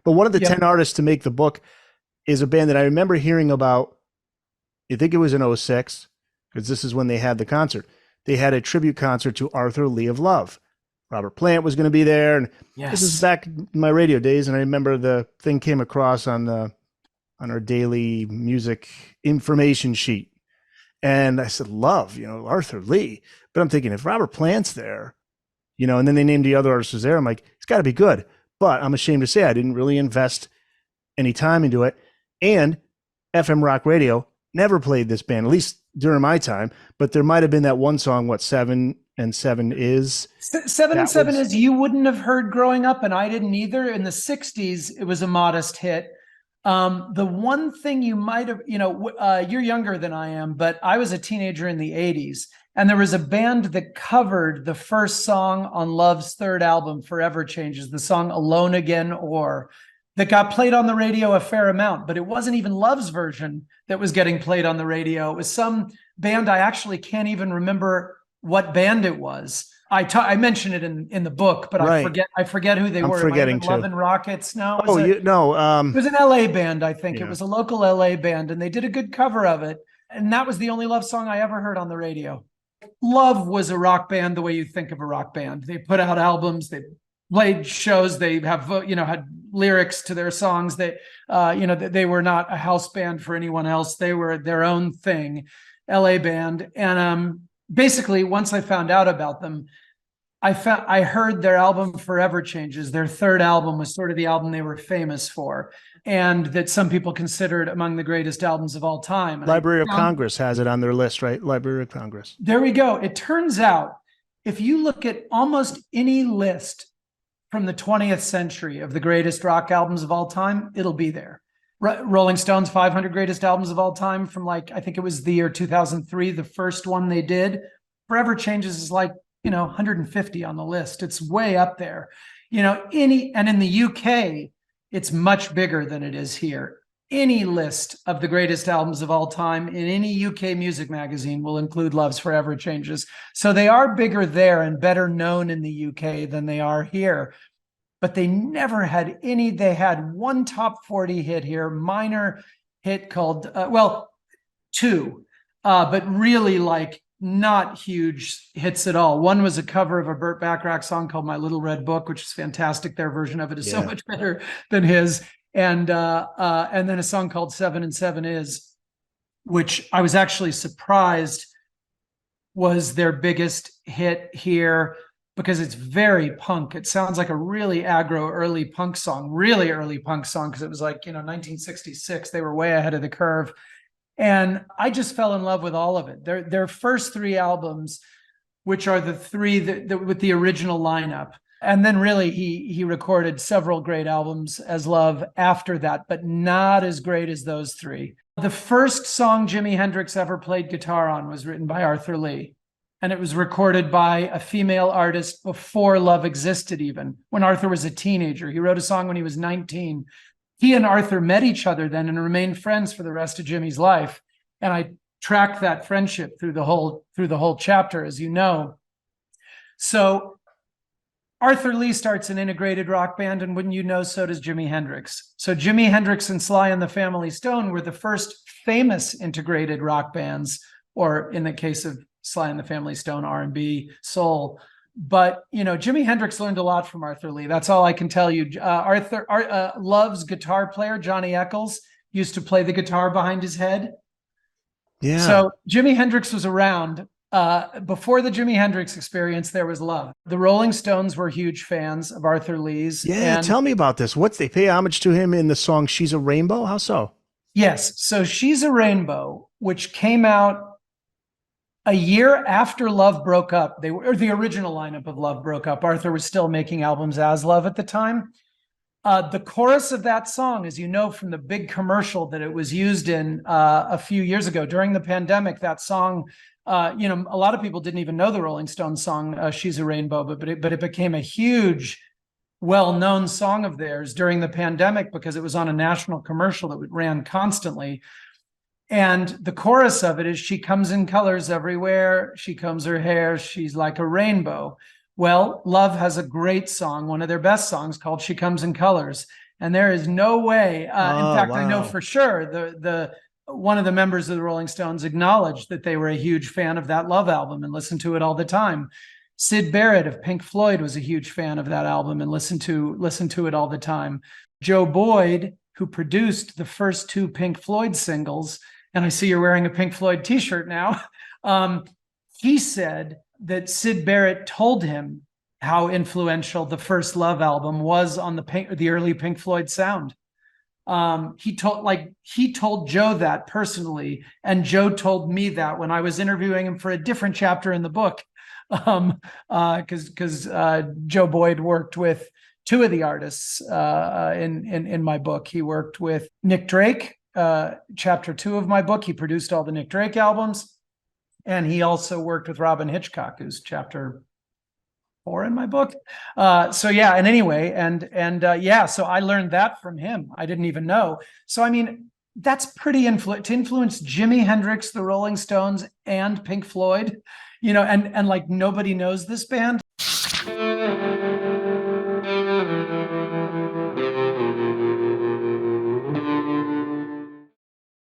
But one of the Yep. 10 artists to make the book is a band that I remember hearing about. I think it was in '06, because this is when they had the concert. They had a tribute concert to Arthur Lee of Love. Robert Plant was going to be there. And this is Yes. back in my radio days. And I remember the thing came across on our daily music information sheet. And I said, Love, Arthur Lee. But I'm thinking, if Robert Plant's there, and then they named the other artists there, I'm like, it's got to be good. But I'm ashamed to say I didn't really invest any time into it. And FM Rock Radio never played this band, at least during my time. But there might have been that one song, what, 7 and 7 is. Seven and That Seven was is you wouldn't have heard growing up, and I didn't either. In the 60s, it was a modest hit. The one thing you might have, you're younger than I am, but I was a teenager in the 80s, and there was a band that covered the first song on Love's third album, Forever Changes, the song Alone Again, that got played on the radio a fair amount, but it wasn't even Love's version that was getting played on the radio. It was some band, I actually can't even remember what band it was. I mention it in the book, but right. I forget who they I'm were. forgetting Love too. and Rockets? No, it Oh, was it was an LA band, I think. It yeah. was a local LA band, and they did a good cover of it. And that was the only Love song I ever heard on the radio. Love was a rock band the way you think of a rock band. They put out albums, they played shows, they have had lyrics to their songs. They they were not a house band for anyone else. They were their own thing, LA band. And basically, once I found out about them, I heard their album Forever Changes. Their third album was sort of the album they were famous for, and that some people considered among the greatest albums of all time. And Library of Congress has it on their list, right? Library of Congress. There we go. It turns out, if you look at almost any list from the 20th century of the greatest rock albums of all time, it'll be there. Rolling Stone's 500 greatest albums of all time from I think it was the year 2003, the first one they did. Forever Changes is 150 on the list. It's way up there. And in the UK, it's much bigger than it is here. Any list of the greatest albums of all time in any UK music magazine will include Love's Forever Changes. So they are bigger there and better known in the UK than they are here. But they never had any. They had one top 40 hit here, minor hit called, two, but really not huge hits at all. One was a cover of a Burt Bacharach song called My Little Red Book, which is fantastic. Their version of it is so much better than his. And then a song called 7 and 7 Is, which I was actually surprised was their biggest hit here, because it's very punk. It sounds like a really aggro early punk song, because it was 1966. They were way ahead of the curve. And I just fell in love with all of it. Their first three albums, which are the three that with the original lineup. And then really he recorded several great albums as Love after that, but not as great as those three. The first song Jimi Hendrix ever played guitar on was written by Arthur Lee. And it was recorded by a female artist before Love existed even, when Arthur was a teenager. He wrote a song when he was 19. He and Arthur met each other then and remained friends for the rest of Jimmy's life. And I tracked that friendship through the whole chapter, as you know. So Arthur Lee starts an integrated rock band, and wouldn't you know, so does Jimi Hendrix. So Jimi Hendrix and Sly and the Family Stone were the first famous integrated rock bands, or in the case of Sly and the Family Stone, R&B, soul. But, Jimi Hendrix learned a lot from Arthur Lee. That's all I can tell you. Love's guitar player, Johnny Eccles, used to play the guitar behind his head. Yeah. So Jimi Hendrix was around. Before the Jimi Hendrix Experience, there was Love. The Rolling Stones were huge fans of Arthur Lee's. Yeah, tell me about this. They pay homage to him in the song She's a Rainbow? How so? Yes. So She's a Rainbow, which came out a year after Love broke up. The original lineup of Love broke up. Arthur was still making albums as Love at the time. The chorus of that song, as you know from the big commercial that it was used in a few years ago during the pandemic, that song, a lot of people didn't even know the Rolling Stones song, She's a Rainbow, but it became a huge, well-known song of theirs during the pandemic because it was on a national commercial that ran constantly. And the chorus of it is, she comes in colors everywhere, she combs her hair, she's like a rainbow. Well, Love has a great song, one of their best songs, called She Comes in Colors. And there is no way. In fact, I know wow. for sure the one of the members of the Rolling Stones acknowledged that they were a huge fan of that Love album and listened to it all the time. Syd Barrett of Pink Floyd was a huge fan of that album and listened to it all the time. Joe Boyd, who produced the first two Pink Floyd singles, and I see you're wearing a Pink Floyd t-shirt now, he said that Syd Barrett told him how influential the first Love album was on the early Pink Floyd sound. He told Joe that personally, and Joe told me that when I was interviewing him for a different chapter in the book, because Joe Boyd worked with two of the artists in my book. He worked with Nick Drake, chapter 2 of my book. He produced all the Nick Drake albums, and he also worked with Robin Hitchcock, who's chapter 4 in my book. So yeah, and anyway, yeah, so I learned that from him. I didn't even know. So I mean, that's pretty to influence Jimi Hendrix, the Rolling Stones, and Pink Floyd, and like nobody knows this band.